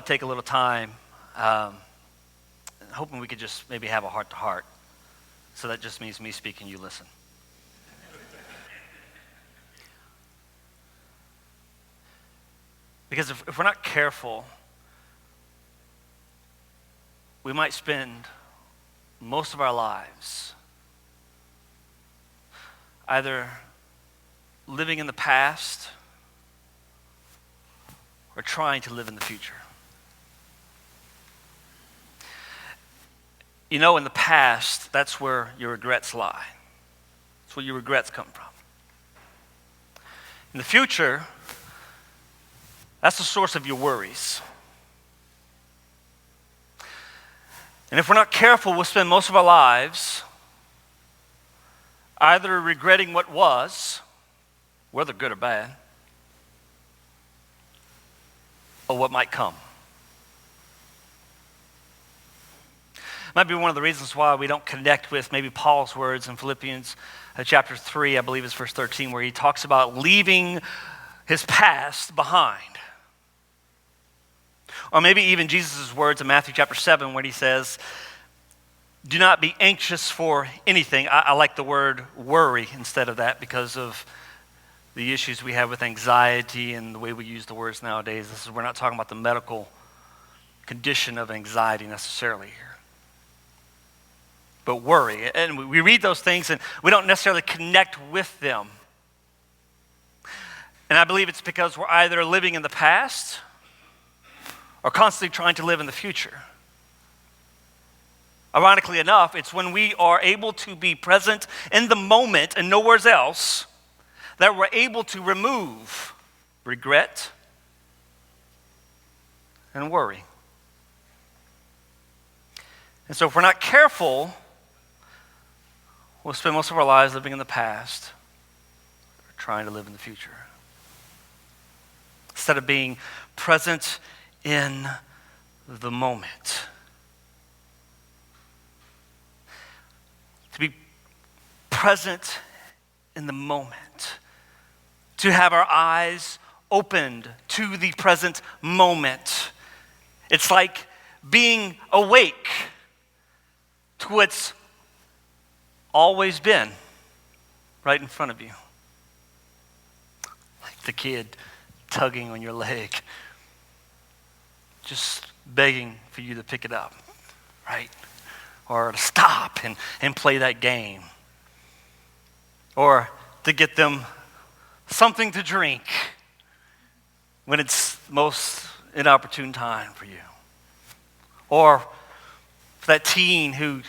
to take a little time, hoping we could just maybe have a heart-to-heart. So that just means me speaking, you listen. Because if we're not careful, we might spend most of our lives either living in the past or trying to live in the future. You know, in the past, that's where your regrets lie. That's where your regrets come from. In the future, that's the source of your worries. And if we're not careful, we'll spend most of our lives either regretting what was, whether good or bad, or what might come. Might be one of the reasons why we don't connect with maybe Paul's words in Philippians chapter 3, I believe it's verse 13, where he talks about leaving his past behind. Or maybe even Jesus' words in Matthew chapter 7 when he says, do not be anxious for anything. I like the word worry instead of that because of the issues we have with anxiety and the way we use the words nowadays. We're not talking about the medical condition of anxiety necessarily here. But worry. And we read those things and we don't necessarily connect with them. And I believe it's because we're either living in the past or constantly trying to live in the future. Ironically enough, it's when we are able to be present in the moment and nowhere else that we're able to remove regret and worry. And so if we're not careful, we'll spend most of our lives living in the past or trying to live in the future, instead of being present in the moment. To be present in the moment. To have our eyes opened to the present moment. It's like being awake to what's always been right in front of you. Like the kid tugging on your leg, just begging for you to pick it up, right? Or to stop and play that game. Or to get them something to drink when it's most inopportune time for you. Or for that teen who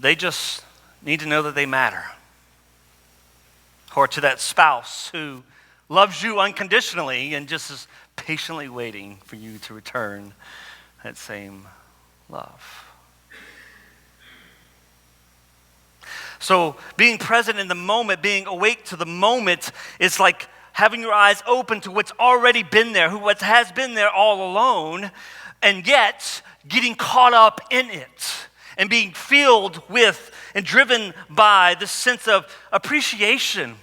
they just need to know that they matter. Or to that spouse who loves you unconditionally and just is patiently waiting for you to return that same love. So being present in the moment, being awake to the moment, is like having your eyes open to what's already been there, what has been there all alone, and yet getting caught up in it and being filled with and driven by this sense of appreciation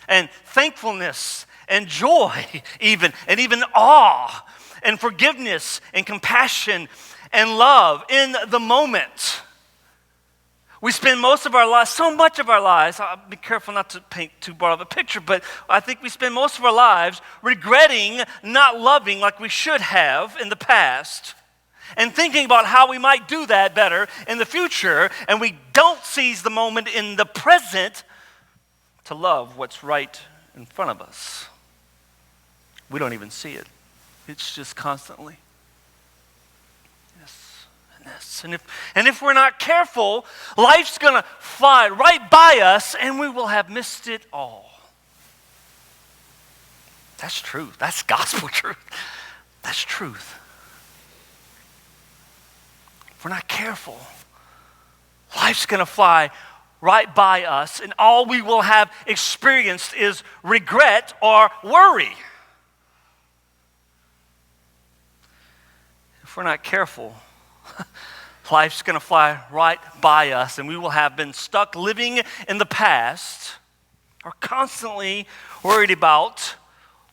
and thankfulness and joy even, and even awe and forgiveness and compassion and love in the moment. We spend most of our lives, so much of our lives, I'll be careful not to paint too broad of a picture, but I think we spend most of our lives regretting not loving like we should have in the past and thinking about how we might do that better in the future, and we don't seize the moment in the present to love what's right in front of us. We don't even see it. It's just constantly this. And if we're not careful, life's going to fly right by us and we will have missed it all. That's truth. That's gospel truth. That's truth. If we're not careful, life's going to fly right by us and all we will have experienced is regret or worry. If we're not careful, life's going to fly right by us and we will have been stuck living in the past or constantly worried about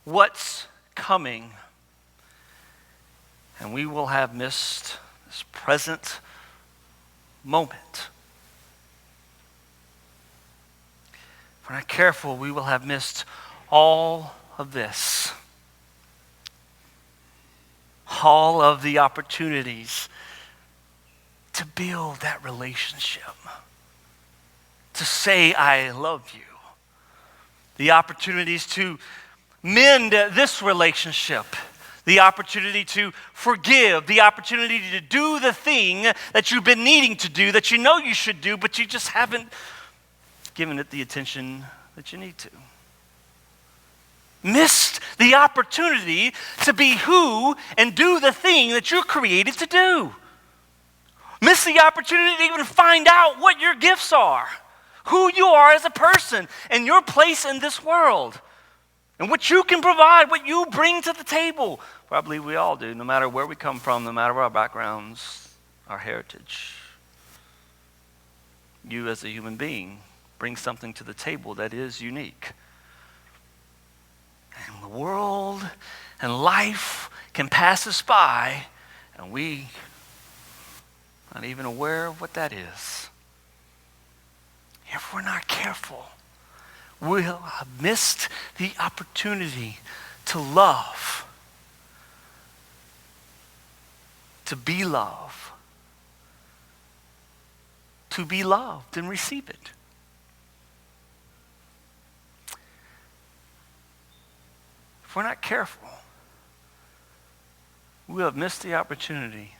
what's coming and we will have missed this present moment. If we're not careful, we will have missed all of this. All of the opportunities to build that relationship, to say, I love you. The opportunities to mend this relationship, the opportunity to forgive, the opportunity to do the thing that you've been needing to do, that you know you should do, but you just haven't given it the attention that you need to. Missed the opportunity to be who and do the thing that you're created to do. Miss the opportunity to even find out what your gifts are, who you are as a person, and your place in this world, and what you can provide, what you bring to the table. Well, I believe we all do, no matter where we come from, no matter our backgrounds, our heritage. You as a human being bring something to the table that is unique. And the world and life can pass us by, and we not even aware of what that is. If we're not careful, we'll have missed the opportunity to love, to be love, to be loved and receive it. If we're not careful, we'll have missed the opportunity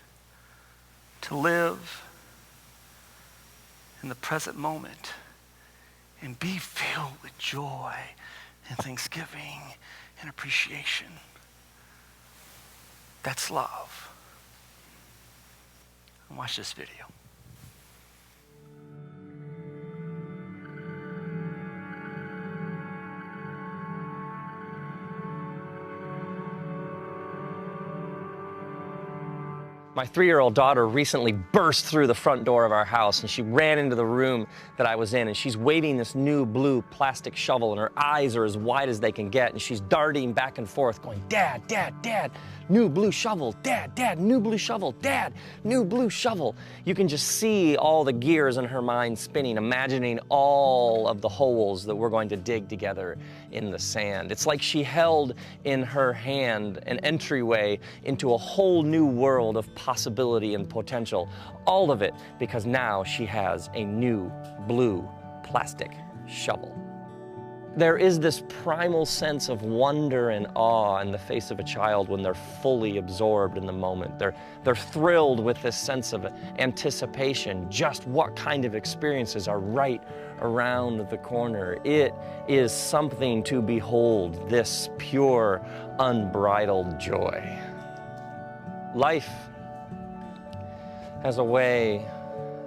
to live in the present moment and be filled with joy and thanksgiving and appreciation. That's love. Watch this video. My 3-year-old daughter recently burst through the front door of our house, and she ran into the room that I was in, and she's waving this new blue plastic shovel, and her eyes are as wide as they can get, and she's darting back and forth going, "Dad, Dad, Dad, new blue shovel, Dad, Dad, new blue shovel, Dad, new blue shovel." You can just see all the gears in her mind spinning, imagining all of the holes that we're going to dig together in the sand. It's like she held in her hand an entryway into a whole new world of possibility and potential. All of it because now she has a new blue plastic shovel. There is this primal sense of wonder and awe in the face of a child when they're fully absorbed in the moment. They're thrilled with this sense of anticipation, just what kind of experiences are right around the corner. It is something to behold, this pure, unbridled joy. Life has a way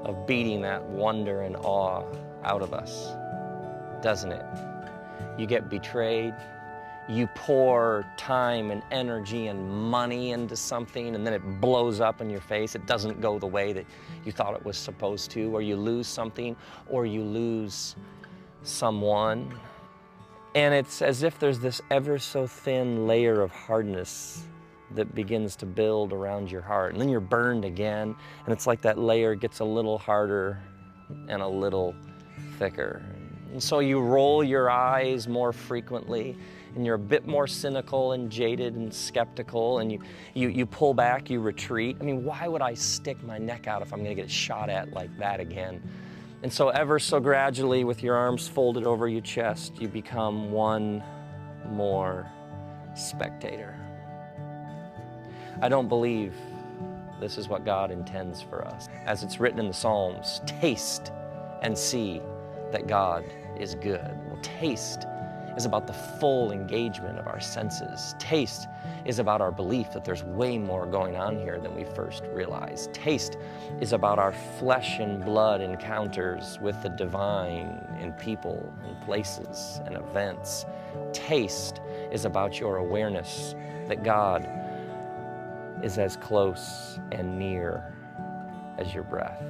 of beating that wonder and awe out of us, doesn't it? You get betrayed, you pour time and energy and money into something, and then it blows up in your face. It doesn't go the way that you thought it was supposed to, or you lose something, or you lose someone. And it's as if there's this ever so thin layer of hardness that begins to build around your heart. And then you're burned again, and it's like that layer gets a little harder and a little thicker. And so you roll your eyes more frequently, and you're a bit more cynical and jaded and skeptical, and you pull back, you retreat. I mean, why would I stick my neck out if I'm gonna get shot at like that again? And so ever so gradually, with your arms folded over your chest, you become one more spectator. I don't believe this is what God intends for us. As it's written in the Psalms, taste and see that God is good. Well, taste is about the full engagement of our senses. Taste is about our belief that there's way more going on here than we first realized. Taste is about our flesh and blood encounters with the divine in people and places and events. Taste is about your awareness that God is as close and near as your breath.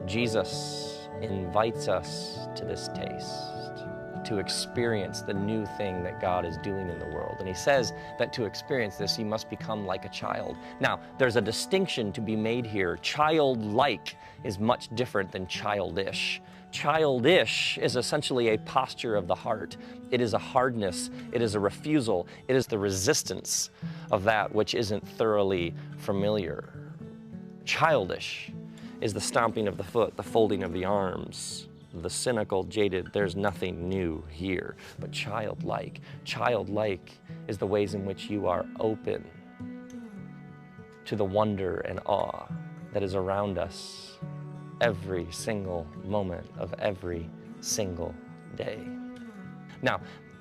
Jesus invites us to this taste. to experience the new thing that God is doing in the world. And he says that to experience this, you must become like a child. Now, there's a distinction to be made here. Childlike is much different than childish. Childish is essentially a posture of the heart. It is a hardness, it is a refusal, it is the resistance of that which isn't thoroughly familiar. Childish is the stomping of the foot, the folding of the arms, the cynical, jaded, there's nothing new here. But childlike is the ways in which you are open to the wonder and awe that is around us every single moment of every single day. Now,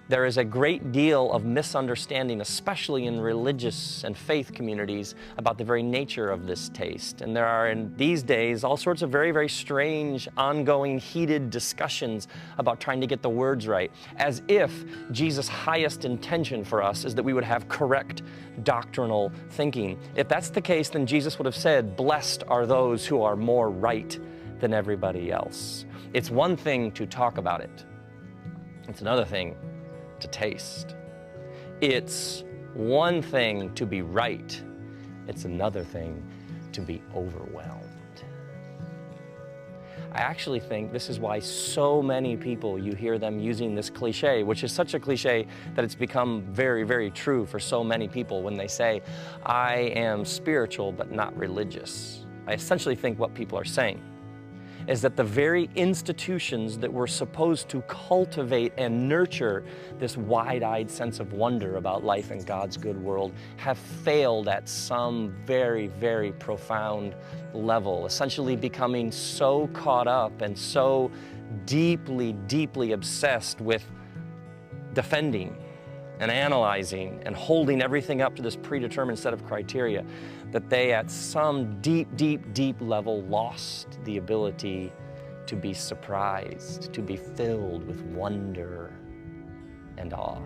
there is a great deal of misunderstanding, especially in religious and faith communities, about the very nature of this taste. And there are, in these days, all sorts of very, very strange, ongoing, heated discussions about trying to get the words right, as if Jesus' highest intention for us is that we would have correct doctrinal thinking. If that's the case, then Jesus would have said, "Blessed are those who are more right than everybody else." It's one thing to talk about it. It's another thing to taste. It's one thing to be right. It's another thing to be overwhelmed. I actually think this is why so many people, you hear them using this cliche, which is such a cliche that it's become very, very true for so many people when they say, "I am spiritual but not religious." I essentially think what people are saying is that the very institutions that were supposed to cultivate and nurture this wide-eyed sense of wonder about life in God's good world have failed at some very, very profound level, essentially becoming so caught up and so deeply, deeply obsessed with defending and analyzing and holding everything up to this predetermined set of criteria that they at some deep, deep, deep level lost the ability to be surprised, to be filled with wonder and awe.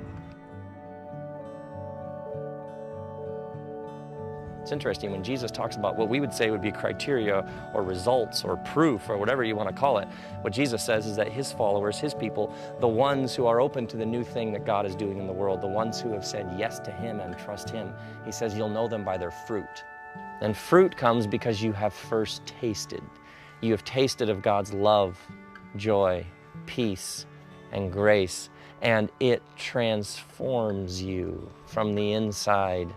It's interesting when Jesus talks about what we would say would be criteria or results or proof or whatever you want to call it. What Jesus says is that his followers, his people, the ones who are open to the new thing that God is doing in the world, the ones who have said yes to him and trust him, he says you'll know them by their fruit. And fruit comes because you have first tasted. You have tasted of God's love, joy, peace, and grace, and it transforms you from the inside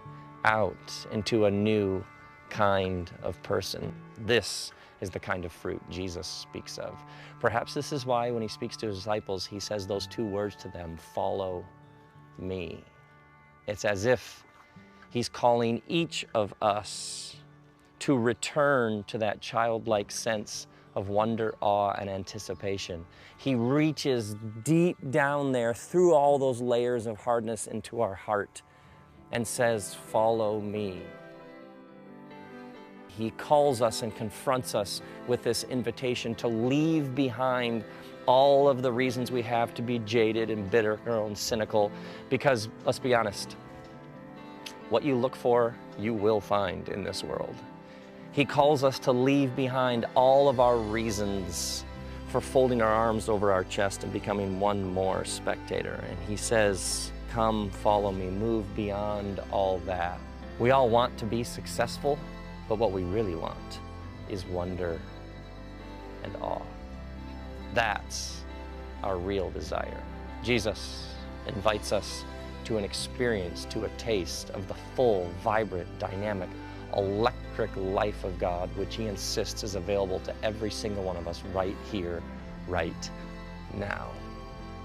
out into a new kind of person. This is the kind of fruit Jesus speaks of. Perhaps this is why when he speaks to his disciples, he says those two words to them, "Follow me." It's as if he's calling each of us to return to that childlike sense of wonder, awe, and anticipation. He reaches deep down there through all those layers of hardness into our heart and says, "Follow me." He calls us and confronts us with this invitation to leave behind all of the reasons we have to be jaded and bitter and cynical, because let's be honest, what you look for, you will find in this world. He calls us to leave behind all of our reasons for folding our arms over our chest and becoming one more spectator. And he says, "Come, follow me, move beyond all that." We all want to be successful, but what we really want is wonder and awe. That's our real desire. Jesus invites us to an experience, to a taste of the full, vibrant, dynamic, electric life of God, which he insists is available to every single one of us right here, right now.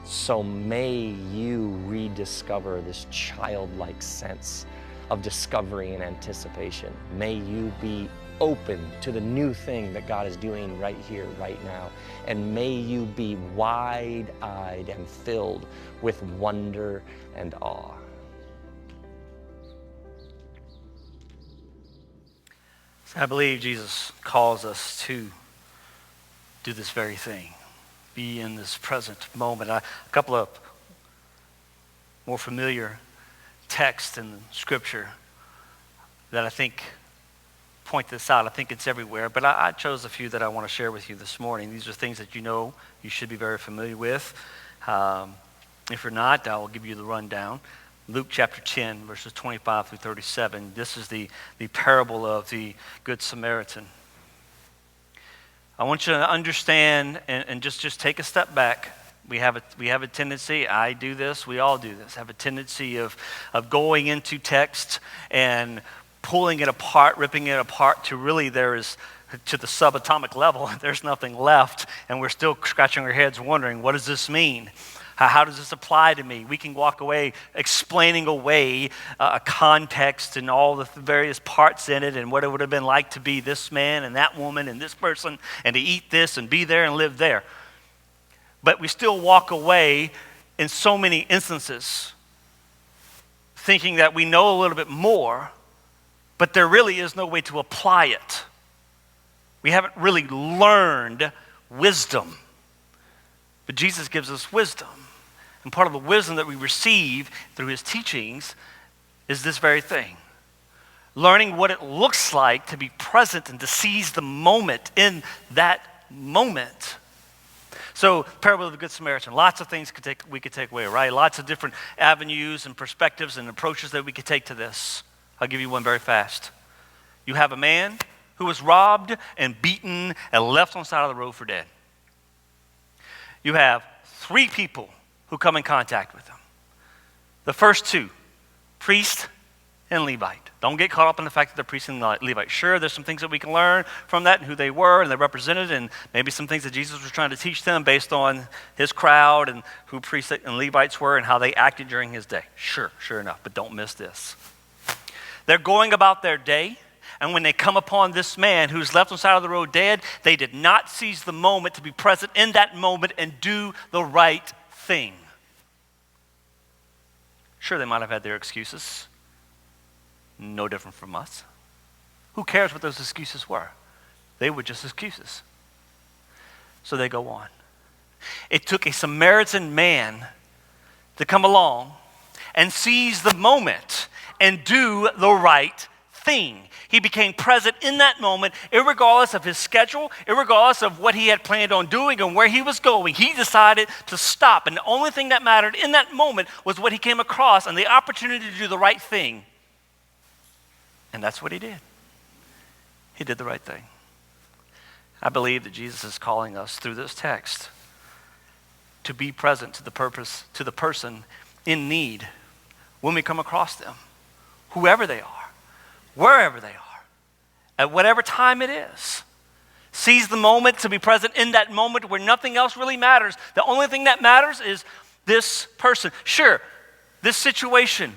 So may you rediscover this childlike sense of discovery and anticipation. May you be open to the new thing that God is doing right here, right now. And may you be wide-eyed and filled with wonder and awe. I believe Jesus calls us to do this very thing, be in this present moment. A couple of more familiar texts in the Scripture that I think point this out. I think it's everywhere, but I chose a few that I want to share with you this morning. These are things that you know you should be very familiar with. If you're not, I will give you the rundown. Luke chapter 10, verses 25 through 37. This is the parable of the Good Samaritan. I want you to understand and just take a step back. We have a tendency, I do this, we all do this, have a tendency of going into text and pulling it apart, ripping it apart to really to the subatomic level, there's nothing left, and we're still scratching our heads wondering, what does this mean? How does this apply to me? We can walk away explaining away a context and all the various parts in it and what it would have been like to be this man and that woman and this person and to eat this and be there and live there. But we still walk away in so many instances thinking that we know a little bit more, but there really is no way to apply it. We haven't really learned wisdom. But Jesus gives us wisdom. And part of the wisdom that we receive through his teachings is this very thing. Learning what it looks like to be present and to seize the moment in that moment. So, parable of the Good Samaritan, lots of things we could take away, right? Lots of different avenues and perspectives and approaches that we could take to this. I'll give you one very fast. You have a man who was robbed and beaten and left on the side of the road for dead. You have 3 people who come in contact with him. The first 2, priest and Levite. Don't get caught up in the fact that they're priest and Levite. Sure, there's some things that we can learn from that and who they were and they represented, and maybe some things that Jesus was trying to teach them based on his crowd and who priests and Levites were and how they acted during his day. Sure enough, but don't miss this. They're going about their day, and when they come upon this man who's left on the side of the road dead, they did not seize the moment to be present in that moment and do the right thing. Sure, they might have had their excuses. No different from us. Who cares what those excuses were? They were just excuses. So they go on. It took a Samaritan man to come along and seize the moment and do the right thing. He became present in that moment, irregardless of his schedule, irregardless of what he had planned on doing and where he was going. He decided to stop, and the only thing that mattered in that moment was what he came across and the opportunity to do the right thing. And that's what he did. He did the right thing. I believe that Jesus is calling us through this text to be present to the person in need when we come across them, whoever they are, wherever they are, at whatever time it is. Seize the moment to be present in that moment where nothing else really matters. The only thing that matters is this person. Sure, this situation.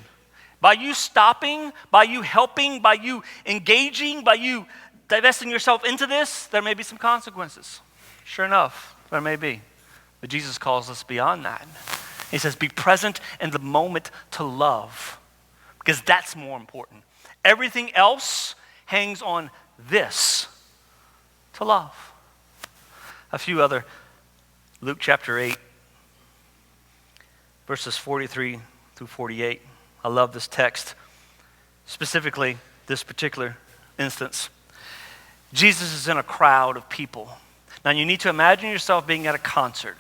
By you stopping, by you helping, by you engaging, by you divesting yourself into this, there may be some consequences. Sure enough, there may be. But Jesus calls us beyond that. He says, be present in the moment to love, because that's more important. Everything else hangs on this, to love. A few other, Luke chapter 8, verses 43 through 48. I love this text, specifically this particular instance. Jesus is in a crowd of people. Now you need to imagine yourself being at a concert.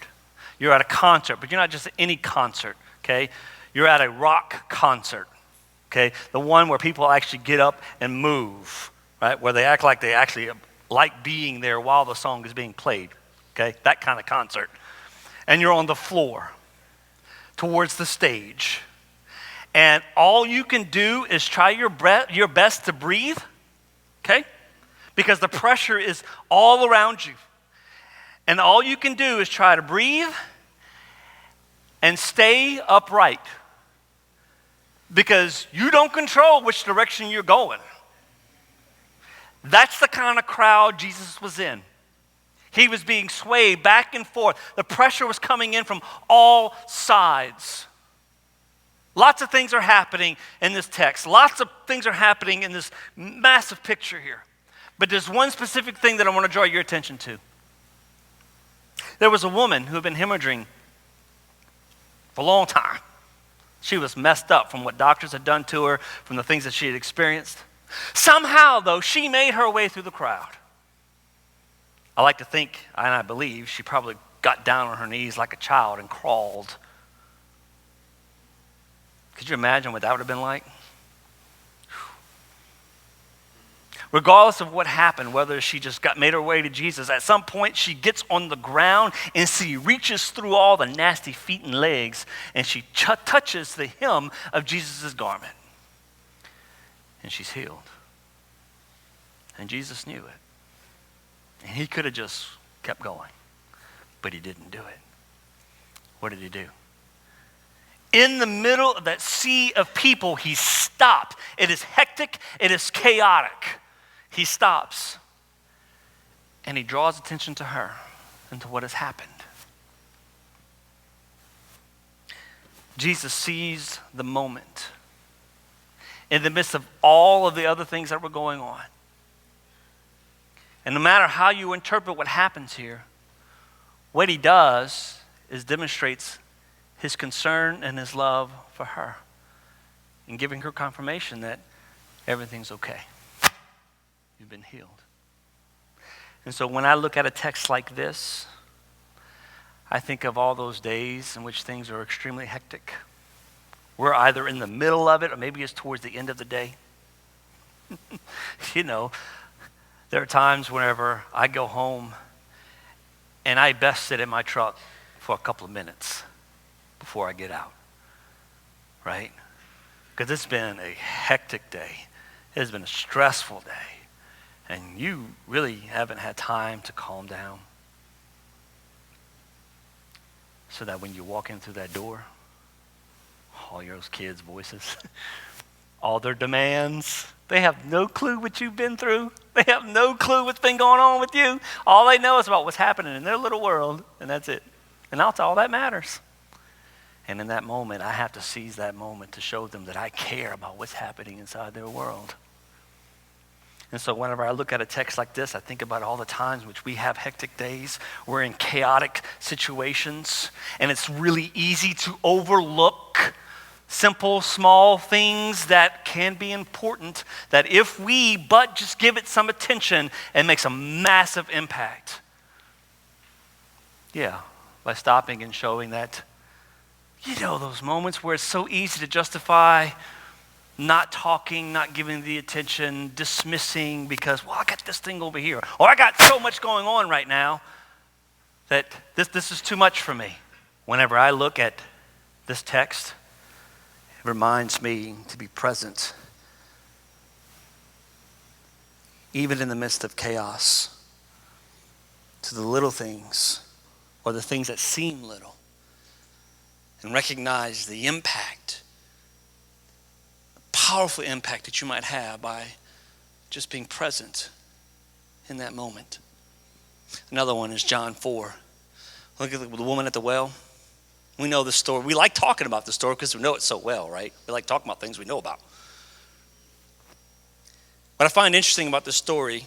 You're at a concert, but you're not just at any concert, okay? You're at a rock concert, okay? The one where people actually get up and move, right? Where they act like they actually like being there while the song is being played, okay? That kind of concert. And you're on the floor towards the stage. And all you can do is try your best to breathe, okay? Because the pressure is all around you. And all you can do is try to breathe and stay upright. Because you don't control which direction you're going. That's the kind of crowd Jesus was in. He was being swayed back and forth. The pressure was coming in from all sides. Lots of things are happening in this text. Lots of things are happening in this massive picture here. But there's one specific thing that I want to draw your attention to. There was a woman who had been hemorrhaging for a long time. She was messed up from what doctors had done to her, from the things that she had experienced. Somehow, though, she made her way through the crowd. I like to think, and I believe, she probably got down on her knees like a child and crawled. Could you imagine what that would have been like? Regardless of what happened, whether she just made her way to Jesus, at some point she gets on the ground and she reaches through all the nasty feet and legs and she touches the hem of Jesus' garment. And she's healed. And Jesus knew it. And he could have just kept going, but he didn't do it. What did he do? In the middle of that sea of people, he stopped. It is hectic. It is chaotic. He stops and he draws attention to her and to what has happened. Jesus sees the moment in the midst of all of the other things that were going on. And no matter how you interpret what happens here, what he does is demonstrates his concern and his love for her and giving her confirmation that everything's okay. You've been healed. And so when I look at a text like this, I think of all those days in which things are extremely hectic. We're either in the middle of it or maybe it's towards the end of the day. You know, there are times whenever I go home and I best sit in my truck for a couple of minutes before I get out, right? Because it's been a hectic day. It's been a stressful day. And you really haven't had time to calm down. So that when you walk in through that door, all those kids' voices, all their demands, they have no clue what you've been through. They have no clue what's been going on with you. All they know is about what's happening in their little world, and that's it. And that's all that matters. And in that moment, I have to seize that moment to show them that I care about what's happening inside their world. And so whenever I look at a text like this, I think about all the times in which we have hectic days. We're in chaotic situations, and it's really easy to overlook simple, small things that can be important, that if we but just give it some attention, it makes a massive impact. Yeah, by stopping and showing that, you know, those moments where it's so easy to justify not talking, not giving the attention, dismissing because, well, I got this thing over here, or I got so much going on right now that this is too much for me. Whenever I look at this text, it reminds me to be present, even in the midst of chaos, to the little things or the things that seem little, and recognize the impact, powerful impact that you might have by just being present in that moment. Another one is John 4. Look at the woman at the well. We know the story. We like talking about the story because we know it so well, right? We like talking about things we know about. What I find interesting about this story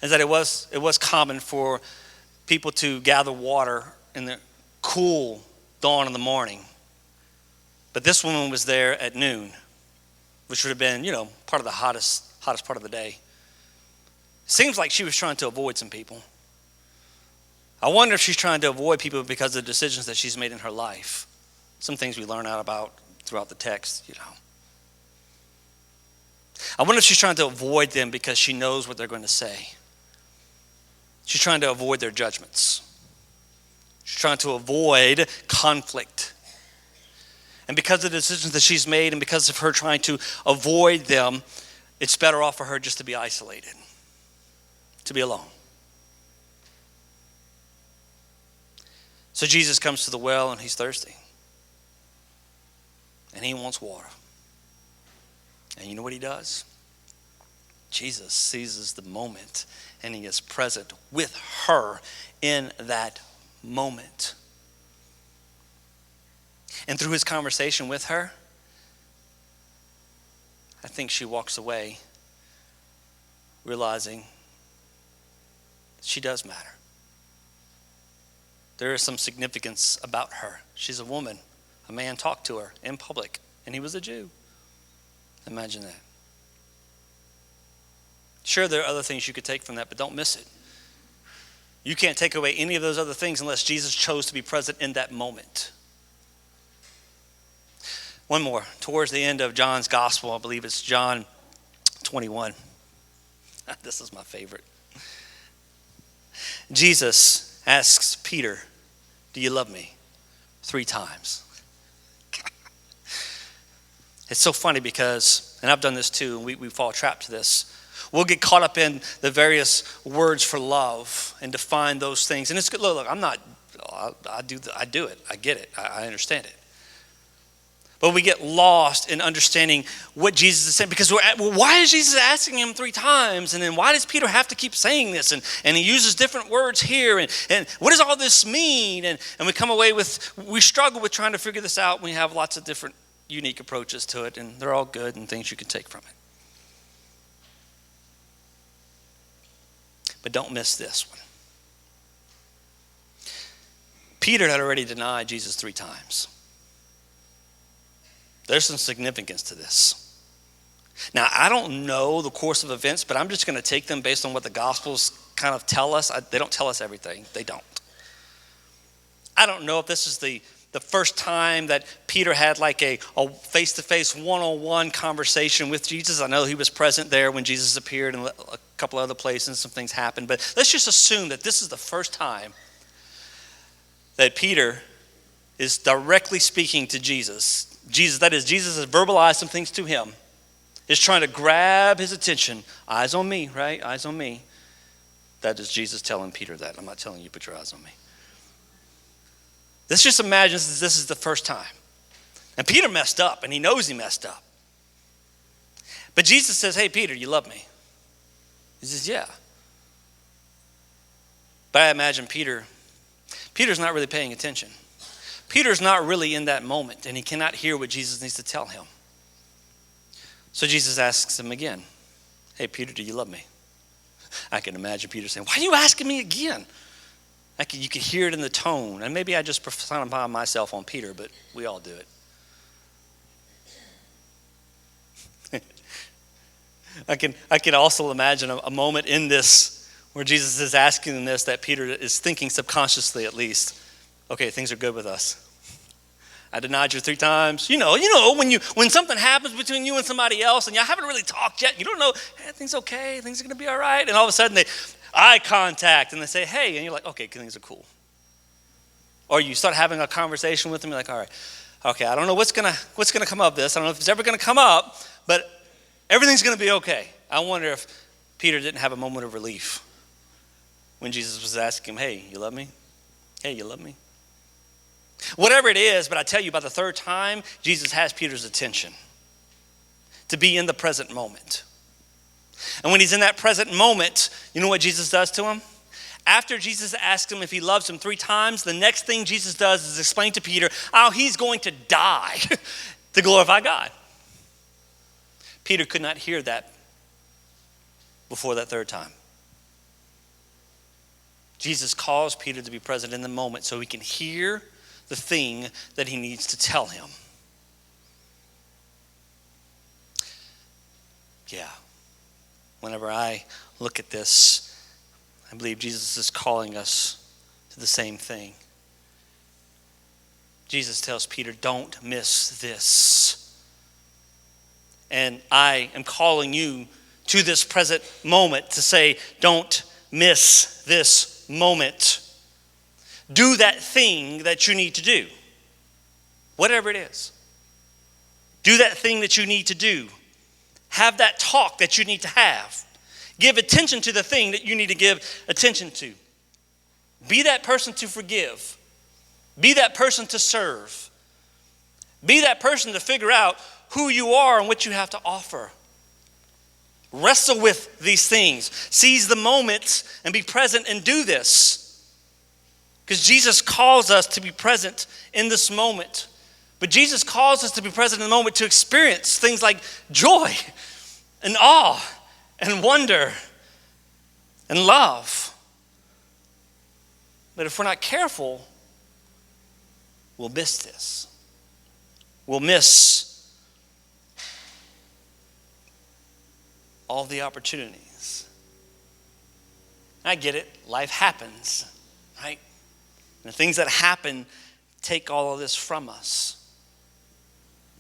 is that it was common for people to gather water in the cool dawn in the morning. But this woman was there at noon, which would have been, part of the hottest part of the day. Seems like she was trying to avoid some people. I wonder if she's trying to avoid people because of the decisions that she's made in her life. Some things we learn out about throughout the text, I wonder if she's trying to avoid them because she knows what they're going to say. She's trying to avoid their judgments. She's trying to avoid conflict. And because of the decisions that she's made and because of her trying to avoid them, it's better off for her just to be isolated, to be alone. So Jesus comes to the well and he's thirsty. And he wants water. And you know what he does? Jesus seizes the moment and he is present with her in that moment. And through his conversation with her, I think she walks away realizing she does matter. There is some significance about her. She's a woman. A man talked to her in public, and he was a Jew. Imagine that. Sure, there are other things you could take from that, but don't miss it. You can't take away any of those other things unless Jesus chose to be present in that moment. One more. Towards the end of John's gospel, I believe it's John 21. This is my favorite. Jesus asks Peter, "Do you love me?" 3 times. It's so funny because, and I've done this too, and we fall trapped to this. We'll get caught up in the various words for love and define those things. And it's good. Look, I do it. I get it. I understand it. But we get lost in understanding what Jesus is saying. Because why is Jesus asking him 3 times? And then why does Peter have to keep saying this? And he uses different words here. And what does all this mean? And we come away we struggle with trying to figure this out. We have lots of different unique approaches to it. And they're all good and things you can take from it. But don't miss this one. Peter had already denied Jesus 3 times. There's some significance to this. Now, I don't know the course of events, but I'm just going to take them based on what the Gospels kind of tell us. They don't tell us everything. They don't. I don't know if this is the first time that Peter had like a face-to-face, one-on-one conversation with Jesus. I know he was present there when Jesus appeared in a couple other places. Some things happened. But let's just assume that this is the first time that Peter is directly speaking to Jesus. Jesus has verbalized some things to him. Is trying to grab his attention. Eyes on me, right? Eyes on me. That is Jesus telling Peter that. I'm not telling you, put your eyes on me. Let's just imagine this is the first time. And Peter messed up, and he knows he messed up. But Jesus says, "Hey, Peter, you love me?" He says, "Yeah." But I imagine Peter's not really paying attention. Peter's not really in that moment, and he cannot hear what Jesus needs to tell him. So Jesus asks him again, "Hey, Peter, do you love me?" I can imagine Peter saying, "Why are you asking me again?" You can hear it in the tone. And maybe I just personify myself on Peter, but we all do it. I can also imagine a moment in this where Jesus is asking him this, that Peter is thinking subconsciously at least, okay, things are good with us. I denied you 3 times. You know, when something happens between you and somebody else and y'all haven't really talked yet, you don't know, hey, things okay, things are going to be all right. And all of a sudden eye contact and they say, hey, and you're like, okay, things are cool. Or you start having a conversation with them, you're like, all right, okay, I don't know what's gonna come of this. I don't know if it's ever gonna come up, but everything's gonna be okay. I wonder if Peter didn't have a moment of relief when Jesus was asking him, hey, you love me? Hey, you love me? Whatever it is, but I tell you, by the 3rd time, Jesus has Peter's attention to be in the present moment. And when he's in that present moment, you know what Jesus does to him? After Jesus asks him if he loves him 3 times, the next thing Jesus does is explain to Peter how he's going to die to glorify God. Peter could not hear that before that 3rd time. Jesus calls Peter to be present in the moment so he can hear the thing that he needs to tell him. Yeah. Whenever I look at this, I believe Jesus is calling us to the same thing. Jesus tells Peter, don't miss this. And I am calling you to this present moment to say, don't miss this moment. Do that thing that you need to do. Whatever it is. Do that thing that you need to do. Have that talk that you need to have. Give attention to the thing that you need to give attention to. Be that person to forgive. Be that person to serve. Be that person to figure out who you are and what you have to offer. Wrestle with these things. Seize the moment and be present and do this. Because Jesus calls us to be present in this moment. But Jesus calls us to be present in the moment to experience things like joy and awe and wonder and love. But if we're not careful, we'll miss this. We'll miss all the opportunities I get it. Life happens, right? And the things that happen take all of this from us.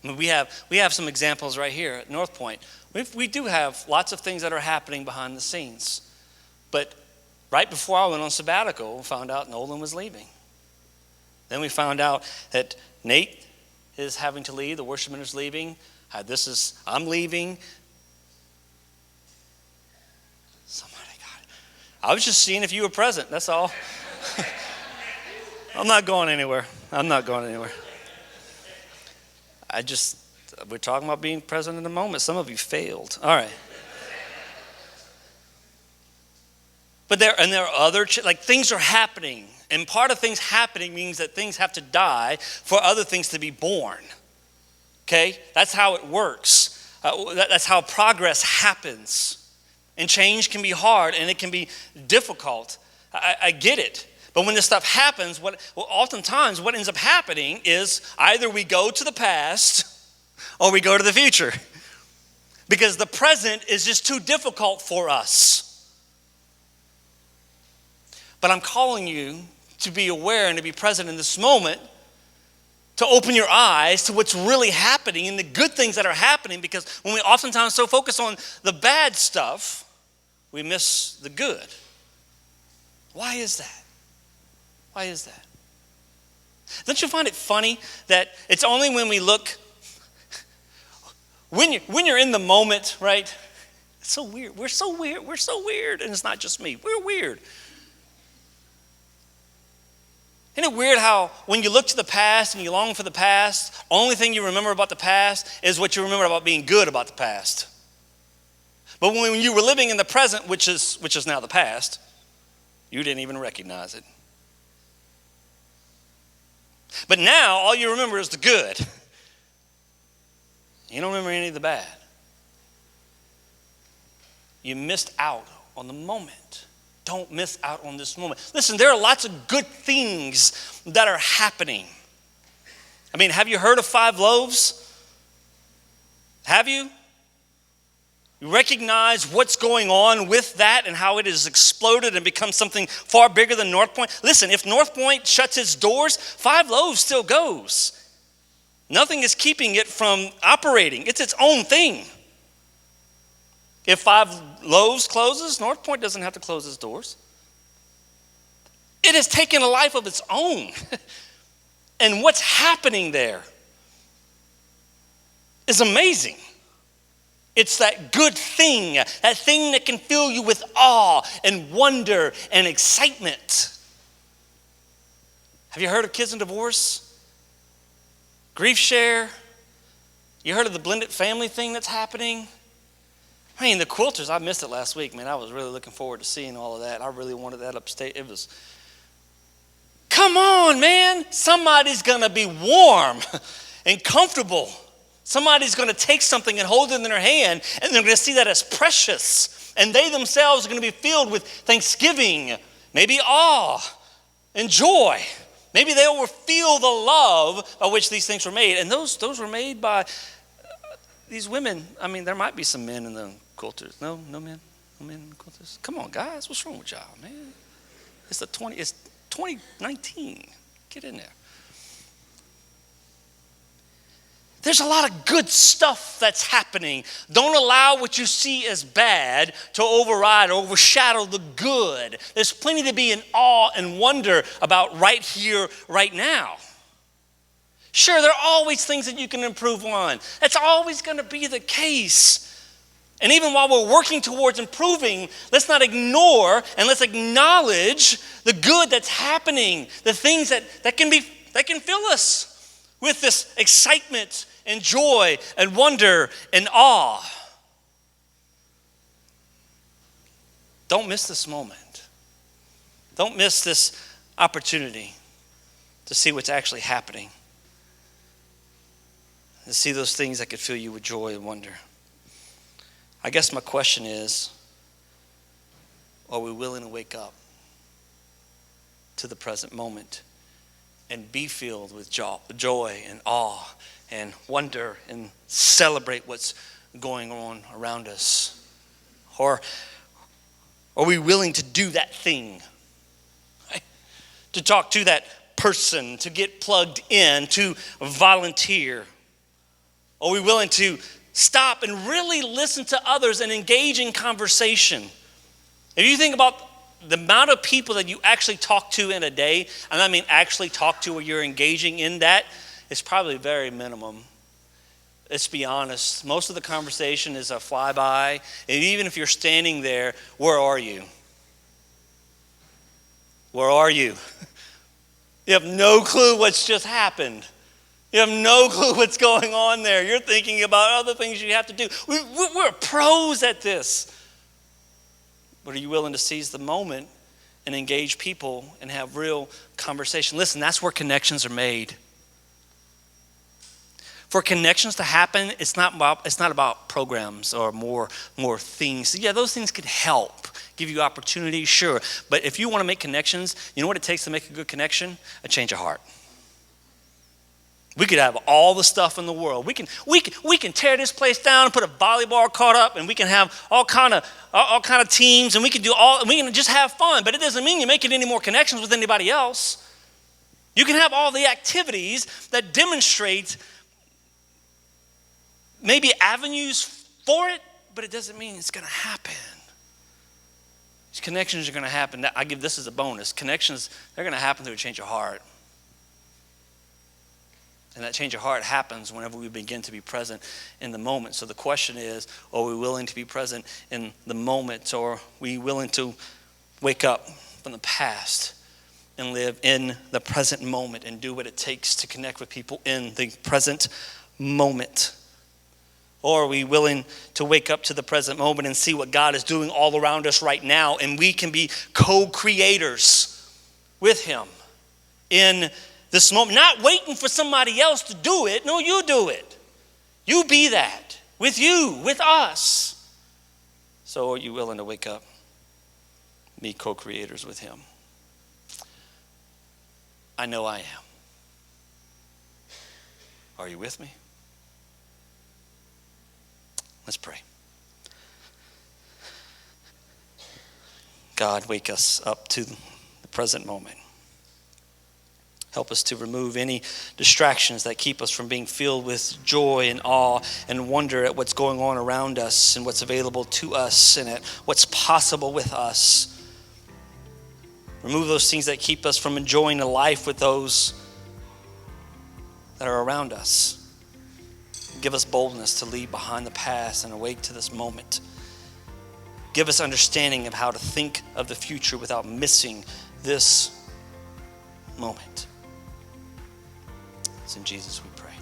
I mean, we have some examples right here at North Point. We do have lots of things that are happening behind the scenes. But right before I went on sabbatical, we found out Nolan was leaving. Then we found out that Nate is having to leave. The worship minister's leaving. I'm leaving. Somebody got it. I was just seeing if you were present. That's all. I'm not going anywhere. We're talking about being present in the moment. Some of you failed. All right. But there are other, things are happening. And part of things happening means that things have to die for other things to be born. Okay? That's how it works. That's how progress happens. And change can be hard and it can be difficult. I get it. But when this stuff happens, oftentimes what ends up happening is either we go to the past or we go to the future. Because the present is just too difficult for us. But I'm calling you to be aware and to be present in this moment, to open your eyes to what's really happening and the good things that are happening, because when we oftentimes so focus on the bad stuff, we miss the good. Why is that? Why is that? Don't you find it funny that it's only when we look, when you're in the moment, right? It's so weird. We're so weird. And it's not just me. We're weird. Isn't it weird how when you look to the past and you long for the past, only thing you remember about the past is what you remember about being good about the past. But when you were living in the present, which is now the past, you didn't even recognize it. But now, all you remember is the good. You don't remember any of the bad. You missed out on the moment. Don't miss out on this moment. Listen, there are lots of good things that are happening. I mean, have you heard of 5 loaves? Have you? You recognize what's going on with that and how it has exploded and become something far bigger than North Point? Listen, if North Point shuts its doors, 5 loaves still goes. Nothing is keeping it from operating. It's its own thing. If 5 loaves closes, North Point doesn't have to close its doors. It has taken a life of its own. And what's happening there is amazing. It's that good thing, that thing that can fill you with awe and wonder and excitement. Have you heard of Kids in Divorce? Grief Share? You heard of the blended family thing that's happening? I mean, the quilters, I missed it last week, man. I was really looking forward to seeing all of that. I really wanted that upstate. It was, come on, man. Somebody's going to be warm and comfortable. Somebody's going to take something and hold it in their hand, and they're going to see that as precious. And they themselves are going to be filled with thanksgiving, maybe awe and joy. Maybe they will feel the love by which these things were made. And those were made by these women. I mean, there might be some men in the quilters. No men in the quilters. Come on, guys. What's wrong with y'all, man? It's 2019. Get in there. There's a lot of good stuff that's happening. Don't allow what you see as bad to override or overshadow the good. There's plenty to be in awe and wonder about right here, right now. Sure, there are always things that you can improve on. That's always going to be the case. And even while we're working towards improving, let's not ignore and let's acknowledge the good that's happening, the things that can fill us with this excitement and joy and wonder and awe. Don't miss this moment. Don't miss this opportunity to see what's actually happening, to see those things that could fill you with joy and wonder. I guess my question is, are we willing to wake up to the present moment and be filled with joy and awe and wonder and celebrate what's going on around us? Or Are we willing to do that thing? Right? To talk to that person, to get plugged in, to volunteer? Are we willing to stop and really listen to others and engage in conversation? If you think about the amount of people that you actually talk to in a day, and I mean actually talk to where you're engaging in that, it's probably very minimum. Let's be honest. Most of the conversation is a flyby. And even if you're standing there, where are you? Where are you? You have no clue what's just happened. You have no clue what's going on there. You're thinking about other things you have to do. We're pros at this. But are you willing to seize the moment and engage people and have real conversation? Listen, that's where connections are made. For connections to happen, it's not about programs or more things. Yeah, those things could help, give you opportunities, sure. But if you want to make connections, you know what it takes to make a good connection? A change of heart. We could have all the stuff in the world. We can tear this place down and put a volleyball court up, and we can have all kind of teams, and we can just have fun. But it doesn't mean you're making any more connections with anybody else. You can have all the activities that demonstrate maybe avenues for it, but it doesn't mean it's going to happen. These connections are going to happen. I give this as a bonus. Connections, they're going to happen through a change of heart. And that change of heart happens whenever we begin to be present in the moment. So the question is, are we willing to be present in the moment? Or are we willing to wake up from the past and live in the present moment and do what it takes to connect with people in the present moment? Or are we willing to wake up to the present moment and see what God is doing all around us right now, and we can be co-creators with him in this moment, not waiting for somebody else to do it. No, you do it. You be that with you, with us. So are you willing to wake up, be co-creators with him? I know I am. Are you with me? Let's pray. God, wake us up to the present moment. Help us to remove any distractions that keep us from being filled with joy and awe and wonder at what's going on around us and what's available to us and at what's possible with us. Remove those things that keep us from enjoying a life with those that are around us. Give us boldness to leave behind the past and awake to this moment. Give us understanding of how to think of the future without missing this moment. It's in Jesus we pray.